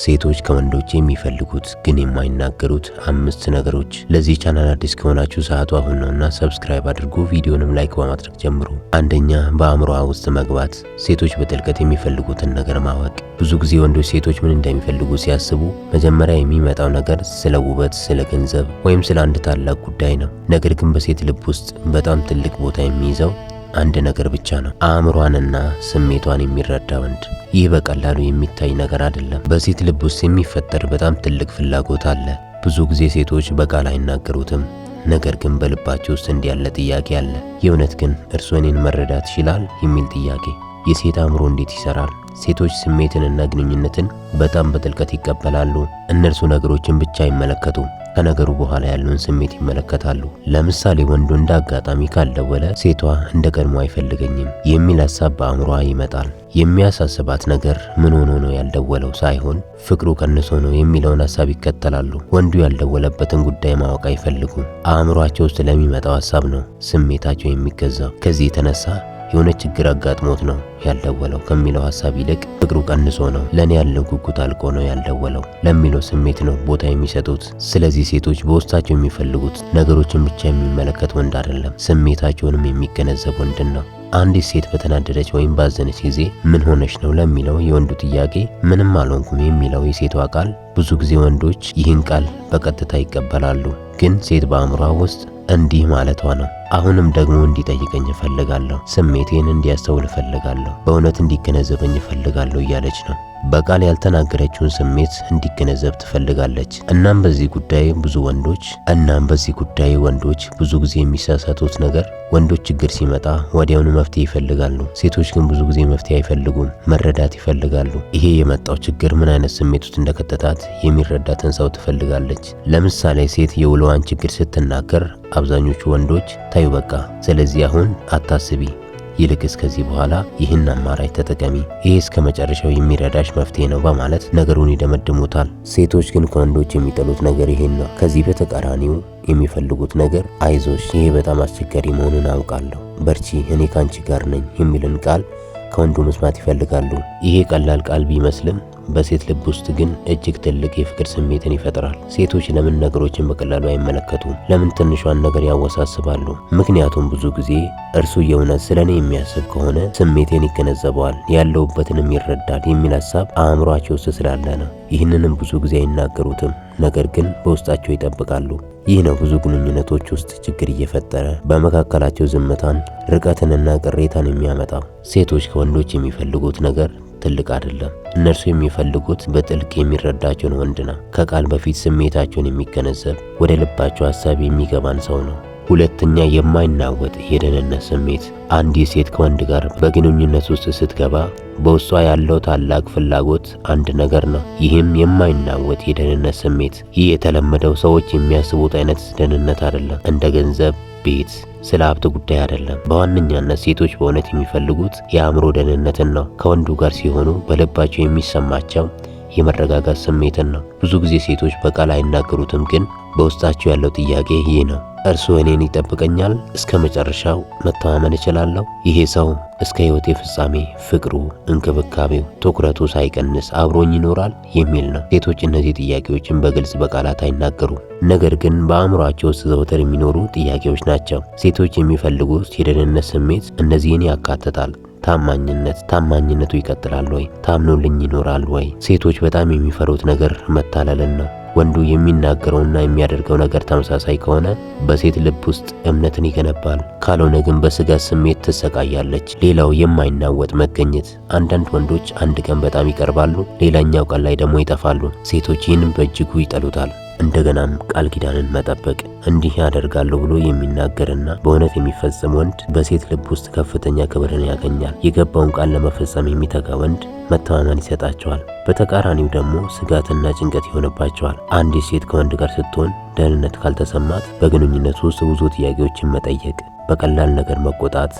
ሴቶች ከወንዶች የሚፈልጉት ግን የማይናገሩት 5 ነገሮች። ለዚህ ቻናል አዲስ ከሆናችሁ ሰዓቱ አሁን ነውና ሰብስክራይብ አድርጉ፣ ቪዲዮንም ላይክ በማድረግ ጀምሩ። አንደኛ፣ በአእምሮዋ ውስጥ መግባት፣ ሴቶች በጥልቀት የሚፈልጉትን ነገር ማወቅ። ብዙ ጊዜ ወንዶች ሴቶች ምን እንደሚፈልጉ ሲያስቡ መጀመሪያ የሚመጣው ነገር ስለ ውበት፣ ስለ ገንዘብ ወይም ስለ አንድ ታላቅ ጉዳይ ነው። ነገር ግን በሴት ልብ ውስጥ በጣም ትልቅ ቦታ የሚይዘው አንድ ነገር ብቻ ነው፣ አእምሯንና ስሜቷን የሚረዳ ወንድ። ይህ በቀላሉ የሚታይ ነገር አይደለም። በሴት ልብ ውስጥ የሚፈጠር በጣም ትልቅ ፍላጎት አለ። ብዙ ጊዜ ሴቶች በቃል አይናገሩትም፣ ነገር ግን በልባቸው ውስጥ እንዲህ ያለ ጥያቄ አለ። የእውነት ግን እርሱ እኔን መረዳት ይችላል የሚል ጥያቄ። የሴት አእምሮ እንዴት ይሰራል? ሴቶች ስሜትንና ግንኙነትን በጣም በጥልቀት ይቀበላሉ። እነርሱ ነገሮችን ብቻ አይመለከቱም፣ ከነገሩ በኋላ ያለውን ስሜት ይመለከታሉ። ለምሳሌ ወንዱ እንደ አጋጣሚ ካልደወለ ሴቷ እንደ ቀድሞ አይፈልገኝም የሚል ሐሳብ በአእምሮዋ ይመጣል። የሚያሳስባት ነገር ምን ሆኖ ነው ያልደወለው ሳይሆን ፍቅሩ ቀንሶ ነው የሚለውን ሐሳብ ይከተላሉ። ወንዱ ያልደወለበትን ጉዳይ ማወቅ አይፈልጉም። አእምሯቸው ውስጥ ለሚመጣው ሐሳብ ነው ስሜታቸው የሚገዛው። ከዚህ የተነሳ የሆነ ችግር አጋጥሞት ነው ያልደወለው ከሚለው ሐሳብ ይልቅ ፍቅሩ ቀንሶ ነው፣ ለኔ ያለው ጉጉት አልቆ ነው ያልደወለው ለሚለው ስሜት ነው ቦታ የሚሰጡት። ስለዚህ ሴቶች በውስጣቸው የሚፈልጉት ነገሮችን ብቻ የሚመለከት ወንድ አይደለም፣ ስሜታቸውንም የሚገነዘብ ወንድን ነው። አንዲት ሴት በተናደደች ወይም ባዘነች ጊዜ ምን ሆነች ነው ለሚለው የወንዱ ጥያቄ ምንም አልሆንኩም የሚለው የሴቷ ቃል፣ ብዙ ጊዜ ወንዶች ይህን ቃል በቀጥታ ይቀበላሉ። ግን ሴት በአእምሯ ውስጥ እንዲህ ማለቷ ነው፣ አሁንም ደግሞ እንዲጠይቀኝ እፈልጋለሁ፣ ስሜቴን እንዲያስተውል እፈልጋለሁ፣ በእውነት እንዲገነዘበኝ እፈልጋለሁ እያለች ነው። በቃል ያልተናገረችውን ስሜት እንዲገነዘብ ትፈልጋለች። እናም በዚህ ጉዳይ ወንዶች ብዙ ጊዜ የሚሳሳቱት ነገር፣ ወንዶች ችግር ሲመጣ ወዲያውኑ መፍትሄ ይፈልጋሉ። ሴቶች ግን ብዙ ጊዜ መፍትሄ አይፈልጉም፣ መረዳት ይፈልጋሉ። ይሄ የመጣው ችግር ምን አይነት ስሜት ውስጥ እንደከተታት የሚረዳትን ሰው ትፈልጋለች። ለምሳሌ ሴት የውሎዋን ችግር ስትናገር አብዛኞቹ ወንዶች ታዩ በቃ፣ ስለዚህ አሁን አታስቢ፣ ይልቅስ ከዚህ በኋላ ይህን አማራጭ ተጠቀሚ፣ ይሄ እስከ መጨረሻው የሚረዳሽ መፍትሄ ነው በማለት ነገሩን ይደመድሙታል። ሴቶች ግን ከወንዶች የሚጠሉት ነገር ይሄን ነው። ከዚህ በተቃራኒው የሚፈልጉት ነገር አይዞሽ፣ ይሄ በጣም አስቸጋሪ መሆኑን አውቃለሁ፣ በርቺ፣ እኔ ካንቺ ጋር ነኝ የሚልን ቃል ከወንዱ መስማት ይፈልጋሉ። ይሄ ቀላል ቃል ቢመስልም በሴት ልብ ውስጥ ግን እጅግ ትልቅ የፍቅር ስሜትን ይፈጥራል። ሴቶች ለምን ነገሮችን በቀላሉ አይመለከቱም? ለምን ትንሿን ነገር ያወሳስባሉ? ምክንያቱም ብዙ ጊዜ እርሱ የእውነት ስለኔ የሚያስብ ከሆነ ስሜቴን ይገነዘበዋል፣ ያለውበትንም ይረዳል የሚል ሐሳብ አእምሯቸው ውስጥ ስላለ ነው። ይህንንም ብዙ ጊዜ አይናገሩትም፣ ነገር ግን በውስጣቸው ይጠብቃሉ። ይህ ነው ብዙ ግንኙነቶች ውስጥ ችግር እየፈጠረ በመካከላቸው ዝምታን፣ ርቀትንና ቅሬታን የሚያመጣው። ሴቶች ከወንዶች የሚፈልጉት ነገር ትልቅ አይደለም። እነርሱ የሚፈልጉት በጥልቅ የሚረዳቸውን ወንድ ነው። ከቃል በፊት ስሜታቸውን የሚገነዘብ፣ ወደ ልባቸው ሐሳብ የሚገባን ሰው ነው። ሁለተኛ፣ የማይናወጥ የደህንነት ስሜት። አንዲት ሴት ከወንድ ጋር በግንኙነት ውስጥ ስትገባ በውስጧ ያለው ታላቅ ፍላጎት አንድ ነገር ነው፣ ይህም የማይናወጥ የደህንነት ስሜት። ይህ የተለመደው ሰዎች የሚያስቡት አይነት ደህንነት አይደለም፣ እንደ ገንዘብ፣ ቤት፣ ስለ ሀብት ጉዳይ አይደለም። በዋነኛነት ሴቶች በእውነት የሚፈልጉት የአእምሮ ደህንነትን ነው። ከወንዱ ጋር ሲሆኑ በልባቸው የሚሰማቸው የመረጋጋት ስሜትን ነው። ብዙ ጊዜ ሴቶች በቃል አይናገሩትም፣ ግን በውስጣቸው ያለው ጥያቄ ይህ ነው፣ እርሱ እኔን ይጠብቀኛል? እስከ መጨረሻው መተማመን እችላለሁ? ይሄ ሰው እስከ ሕይወቴ ፍጻሜ ፍቅሩ፣ እንክብካቤው፣ ትኩረቱ ሳይቀንስ አብሮኝ ይኖራል የሚል ነው። ሴቶች እነዚህ ጥያቄዎችን በግልጽ በቃላት አይናገሩም፣ ነገር ግን በአእምሯቸው ውስጥ ዘውትር የሚኖሩ ጥያቄዎች ናቸው። ሴቶች የሚፈልጉት የደህንነት ስሜት እነዚህን ያካትታል። ታማኝነት፣ ታማኝነቱ ይቀጥላል ወይ? ታምኖልኝ ይኖራል ወይ? ሴቶች በጣም የሚፈሩት ነገር መታለልን ነው። ወንዱ የሚናገረውና የሚያደርገው ነገር ተመሳሳይ ከሆነ በሴት ልብ ውስጥ እምነትን ይገነባል፣ ካልሆነ ግን በስጋት ስሜት ትሰቃያለች። ሌላው የማይናወጥ መገኘት። አንዳንድ ወንዶች አንድ ቀን በጣም ይቀርባሉ፣ ሌላኛው ቀን ላይ ደግሞ ይጠፋሉ። ሴቶች ይህንን በእጅጉ ይጠሉታል። እንደገናም ቃል ኪዳንን መጠበቅ። እንዲህ ያደርጋለሁ ብሎ የሚናገርና በእውነት የሚፈጽም ወንድ በሴት ልብ ውስጥ ከፍተኛ ክብርን ያገኛል። የገባውን ቃል ለመፈጸም የሚተጋ ወንድ መተማመን ይሰጣቸዋል። በተቃራኒው ደግሞ ስጋትና ጭንቀት ይሆንባቸዋል። አንዲት ሴት ከወንድ ጋር ስትሆን ደህንነት ካልተሰማት በግንኙነቱ ውስጥ ብዙ ጥያቄዎችን መጠየቅ፣ በቀላል ነገር መቆጣት፣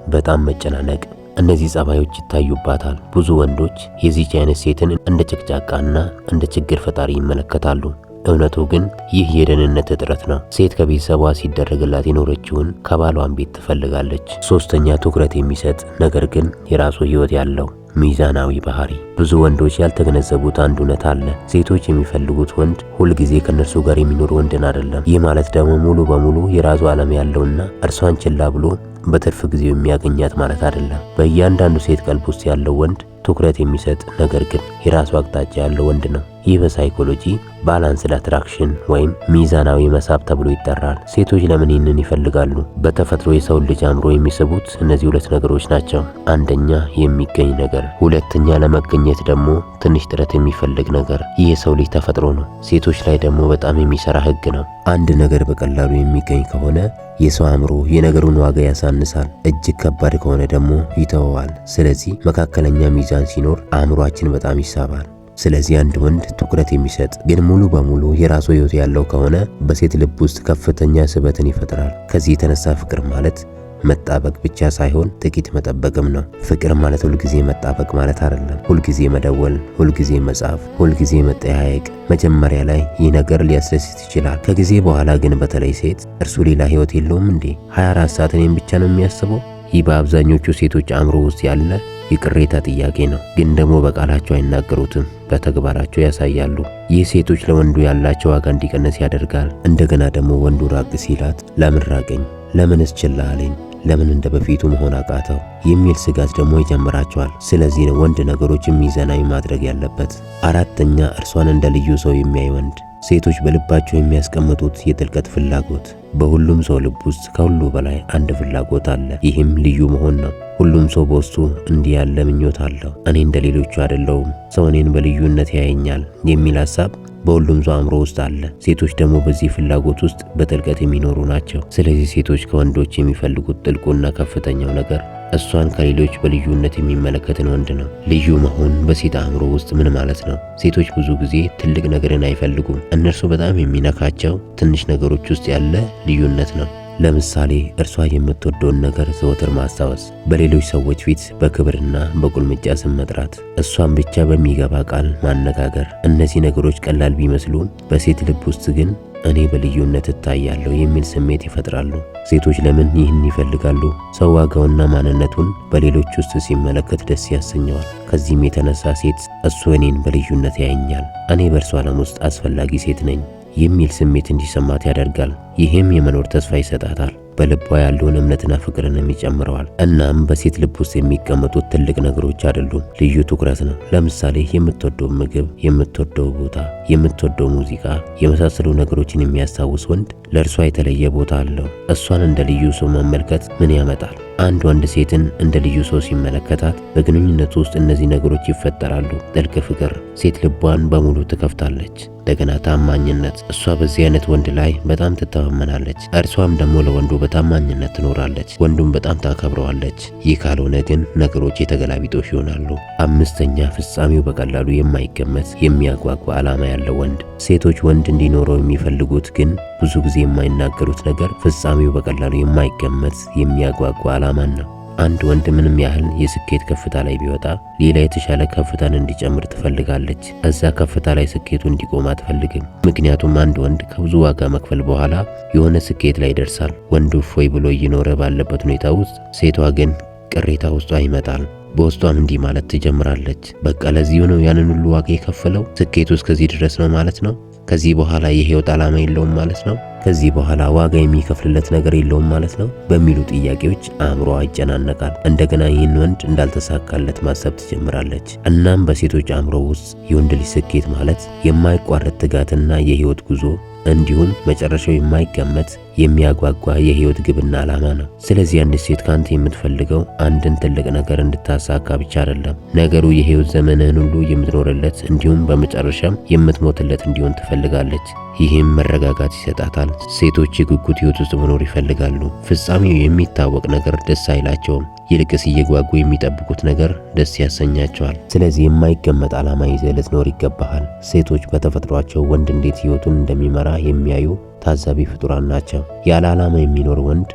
በጣም መጨናነቅ፣ እነዚህ ጸባዮች ይታዩባታል። ብዙ ወንዶች የዚህች አይነት ሴትን እንደ ጭቅጫቃና እንደ ችግር ፈጣሪ ይመለከታሉ። እውነቱ ግን ይህ የደህንነት እጥረት ነው። ሴት ከቤተሰቧ ሲደረግላት የኖረችውን ከባሏን ቤት ትፈልጋለች። ሶስተኛ፣ ትኩረት የሚሰጥ ነገር ግን የራሱ ህይወት ያለው ሚዛናዊ ባህሪ። ብዙ ወንዶች ያልተገነዘቡት አንድ እውነት አለ። ሴቶች የሚፈልጉት ወንድ ሁልጊዜ ከነርሱ ጋር የሚኖር ወንድን አይደለም። ይህ ማለት ደግሞ ሙሉ በሙሉ የራሱ ዓለም ያለውና እርሷን ችላ ብሎ በትርፍ ጊዜው የሚያገኛት ማለት አይደለም። በእያንዳንዱ ሴት ቀልብ ውስጥ ያለው ወንድ ትኩረት የሚሰጥ ነገር ግን የራሱ አቅጣጫ ያለው ወንድ ነው። ይህ በሳይኮሎጂ ባላንስድ አትራክሽን ወይም ሚዛናዊ መሳብ ተብሎ ይጠራል። ሴቶች ለምን ይህንን ይፈልጋሉ? በተፈጥሮ የሰው ልጅ አእምሮ የሚስቡት እነዚህ ሁለት ነገሮች ናቸው። አንደኛ የሚገኝ ነገር፣ ሁለተኛ ለመገኘት ደግሞ ትንሽ ጥረት የሚፈልግ ነገር። ይህ የሰው ልጅ ተፈጥሮ ነው። ሴቶች ላይ ደግሞ በጣም የሚሰራ ህግ ነው። አንድ ነገር በቀላሉ የሚገኝ ከሆነ የሰው አእምሮ የነገሩን ዋጋ ያሳንሳል፣ እጅግ ከባድ ከሆነ ደግሞ ይተወዋል። ስለዚህ መካከለኛ ሚዛን ሲኖር አእምሯችን በጣም ይሳባል። ስለዚህ አንድ ወንድ ትኩረት የሚሰጥ ግን ሙሉ በሙሉ የራሱ ህይወት ያለው ከሆነ በሴት ልብ ውስጥ ከፍተኛ ስበትን ይፈጥራል። ከዚህ የተነሳ ፍቅር ማለት መጣበቅ ብቻ ሳይሆን ጥቂት መጠበቅም ነው። ፍቅር ማለት ሁልጊዜ መጣበቅ ማለት አይደለም። ሁልጊዜ መደወል፣ ሁልጊዜ መጻፍ፣ ሁልጊዜ መጠያየቅ። መጀመሪያ ላይ ይህ ነገር ሊያስደስት ይችላል። ከጊዜ በኋላ ግን በተለይ ሴት እርሱ ሌላ ህይወት የለውም እንዴ? 24 ሰዓት እኔም ብቻ ነው የሚያስበው? ይህ በአብዛኞቹ ሴቶች አእምሮ ውስጥ ያለ የቅሬታ ጥያቄ ነው። ግን ደግሞ በቃላቸው አይናገሩትም፣ በተግባራቸው ያሳያሉ። ይህ ሴቶች ለወንዱ ያላቸው ዋጋ እንዲቀንስ ያደርጋል። እንደገና ደግሞ ወንዱ ራቅ ሲላት ለምን ራቀኝ፣ ለምንስ ችላ አለኝ፣ ለምን እንደ በፊቱ መሆን አቃተው የሚል ስጋት ደግሞ ይጀምራቸዋል። ስለዚህ ነው ወንድ ነገሮችን ሚዛናዊ ማድረግ ያለበት። አራተኛ እርሷን እንደ ልዩ ሰው የሚያይ ወንድ። ሴቶች በልባቸው የሚያስቀምጡት የጥልቀት ፍላጎት። በሁሉም ሰው ልብ ውስጥ ከሁሉ በላይ አንድ ፍላጎት አለ። ይህም ልዩ መሆን ነው። ሁሉም ሰው በውስጡ እንዲህ ያለ ምኞት አለው። እኔ እንደ ሌሎቹ አይደለሁም፣ ሰው እኔን በልዩነት ያየኛል የሚል ሐሳብ በሁሉም ሰው አእምሮ ውስጥ አለ። ሴቶች ደግሞ በዚህ ፍላጎት ውስጥ በጥልቀት የሚኖሩ ናቸው። ስለዚህ ሴቶች ከወንዶች የሚፈልጉት ጥልቁና ከፍተኛው ነገር እሷን ከሌሎች በልዩነት የሚመለከትን ወንድ ነው። ልዩ መሆን በሴት አእምሮ ውስጥ ምን ማለት ነው? ሴቶች ብዙ ጊዜ ትልቅ ነገርን አይፈልጉም። እነርሱ በጣም የሚነካቸው ትንሽ ነገሮች ውስጥ ያለ ልዩነት ነው። ለምሳሌ እርሷ የምትወደውን ነገር ዘወትር ማስታወስ፣ በሌሎች ሰዎች ፊት በክብርና በቁልምጫ ስም መጥራት፣ እሷን ብቻ በሚገባ ቃል ማነጋገር። እነዚህ ነገሮች ቀላል ቢመስሉም በሴት ልብ ውስጥ ግን እኔ በልዩነት እታያለሁ የሚል ስሜት ይፈጥራሉ። ሴቶች ለምን ይህን ይፈልጋሉ? ሰው ዋጋውና ማንነቱን በሌሎች ውስጥ ሲመለከት ደስ ያሰኘዋል። ከዚህም የተነሳ ሴት እሱ እኔን በልዩነት ያየኛል፣ እኔ በእርሱ ዓለም ውስጥ አስፈላጊ ሴት ነኝ የሚል ስሜት እንዲሰማት ያደርጋል። ይህም የመኖር ተስፋ ይሰጣታል። በልቧ ያለውን እምነትና ፍቅርንም ይጨምረዋል። እናም በሴት ልብ ውስጥ የሚቀመጡት ትልቅ ነገሮች አይደሉም፣ ልዩ ትኩረት ነው። ለምሳሌ የምትወደው ምግብ፣ የምትወደው ቦታ፣ የምትወደው ሙዚቃ የመሳሰሉ ነገሮችን የሚያስታውስ ወንድ ለእርሷ የተለየ ቦታ አለው። እሷን እንደ ልዩ ሰው መመልከት ምን ያመጣል? አንድ ወንድ ሴትን እንደ ልዩ ሰው ሲመለከታት በግንኙነቱ ውስጥ እነዚህ ነገሮች ይፈጠራሉ። ጥልቅ ፍቅር፣ ሴት ልቧን በሙሉ ትከፍታለች። እንደገና ታማኝነት፣ እሷ በዚህ አይነት ወንድ ላይ በጣም ትተማመናለች። እርሷም ደግሞ ለወንዱ በታማኝነት ትኖራለች። ወንዱም በጣም ታከብረዋለች። ይህ ካልሆነ ግን ነገሮች የተገላቢጦሽ ይሆናሉ። አምስተኛ ፍጻሜው በቀላሉ የማይገመት የሚያጓጓ ዓላማ ያለው ወንድ። ሴቶች ወንድ እንዲኖረው የሚፈልጉት ግን ብዙ ጊዜ የማይናገሩት ነገር ፍጻሜው በቀላሉ የማይገመት የሚያጓጓ ዓላማን ነው። አንድ ወንድ ምንም ያህል የስኬት ከፍታ ላይ ቢወጣ ሌላ የተሻለ ከፍታን እንዲጨምር ትፈልጋለች። እዛ ከፍታ ላይ ስኬቱ እንዲቆም አትፈልግም። ምክንያቱም አንድ ወንድ ከብዙ ዋጋ መክፈል በኋላ የሆነ ስኬት ላይ ይደርሳል። ወንዱ እፎይ ብሎ እየኖረ ባለበት ሁኔታ ውስጥ ሴቷ ግን ቅሬታ ውስጧ ይመጣል። በውስጧም እንዲህ ማለት ትጀምራለች፣ በቃ ለዚሁ ነው ያንን ሁሉ ዋጋ የከፈለው? ስኬቱ እስከዚህ ድረስ ነው ማለት ነው? ከዚህ በኋላ የህይወት ዓላማ የለውም ማለት ነው? ከዚህ በኋላ ዋጋ የሚከፍልለት ነገር የለውም ማለት ነው? በሚሉ ጥያቄዎች አእምሮዋ ይጨናነቃል። እንደገና ይህን ወንድ እንዳልተሳካለት ማሰብ ትጀምራለች። እናም በሴቶች አእምሮ ውስጥ የወንድ ልጅ ስኬት ማለት የማይቋረጥ ትጋትና የህይወት ጉዞ እንዲሁም መጨረሻው የማይገመት የሚያጓጓ የህይወት ግብና ዓላማ ነው። ስለዚህ አንድ ሴት ካንተ የምትፈልገው አንድን ትልቅ ነገር እንድታሳካ ብቻ አይደለም። ነገሩ የህይወት ዘመንህን ሁሉ የምትኖርለት እንዲሁም በመጨረሻም የምትሞትለት እንዲሆን ትፈልጋለች። ይህም መረጋጋት ይሰጣታል። ሴቶች የጉጉት ህይወት ውስጥ መኖር ይፈልጋሉ። ፍጻሜው የሚታወቅ ነገር ደስ አይላቸውም። ይልቅስ እየጓጉ የሚጠብቁት ነገር ደስ ያሰኛቸዋል። ስለዚህ የማይገመት ዓላማ ይዘህ ልትኖር ይገባሃል። ሴቶች በተፈጥሯቸው ወንድ እንዴት ህይወቱን እንደሚመራ የሚያዩ ታዛቢ ፍጡራን ናቸው። ያለ ዓላማ የሚኖር ወንድ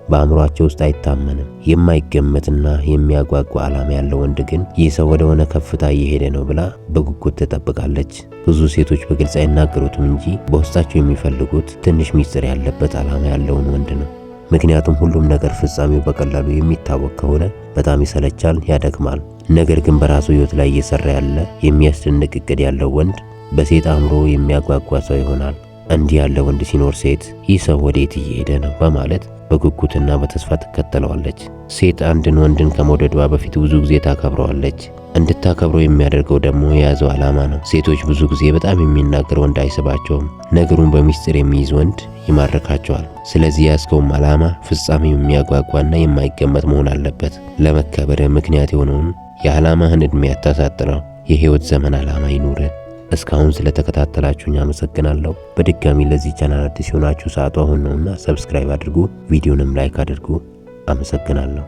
በአእምሯቸው ውስጥ አይታመንም። የማይገመትና የሚያጓጓ ዓላማ ያለው ወንድ ግን ይህ ሰው ወደ ሆነ ከፍታ እየሄደ ነው ብላ በጉጉት ትጠብቃለች። ብዙ ሴቶች በግልጽ አይናገሩትም እንጂ በውስጣቸው የሚፈልጉት ትንሽ ሚስጥር ያለበት ዓላማ ያለውን ወንድ ነው። ምክንያቱም ሁሉም ነገር ፍጻሜው በቀላሉ የሚታወቅ ከሆነ በጣም ይሰለቻል፣ ያደክማል። ነገር ግን በራሱ ህይወት ላይ እየሰራ ያለ የሚያስደንቅ እቅድ ያለው ወንድ በሴት አእምሮ የሚያጓጓ ሰው ይሆናል። እንዲህ ያለ ወንድ ሲኖር ሴት ይህ ሰው ወዴት እየሄደ ነው በማለት በጉጉትና በተስፋ ትከተለዋለች። ሴት አንድን ወንድን ከመውደዷ በፊት ብዙ ጊዜ ታከብረዋለች። እንድታከብረው የሚያደርገው ደግሞ የያዘው ዓላማ ነው። ሴቶች ብዙ ጊዜ በጣም የሚናገር ወንድ አይስባቸውም። ነገሩን በሚስጥር የሚይዝ ወንድ ይማርካቸዋል። ስለዚህ የያዝከውም ዓላማ ፍጻሜው የሚያጓጓና የማይገመት መሆን አለበት። ለመከበር ምክንያት የሆነውን የዓላማህን ዕድሜ አታሳጥረው። የህይወት ዘመን ዓላማ ይኑርህ። እስካሁን ስለተከታተላችሁኝ አመሰግናለሁ። በድጋሚ ለዚህ ቻናል አዲስ የሆናችሁ ሰዓቱ አሁን ነውና ሰብስክራይብ አድርጉ፣ ቪዲዮንም ላይክ አድርጉ። አመሰግናለሁ።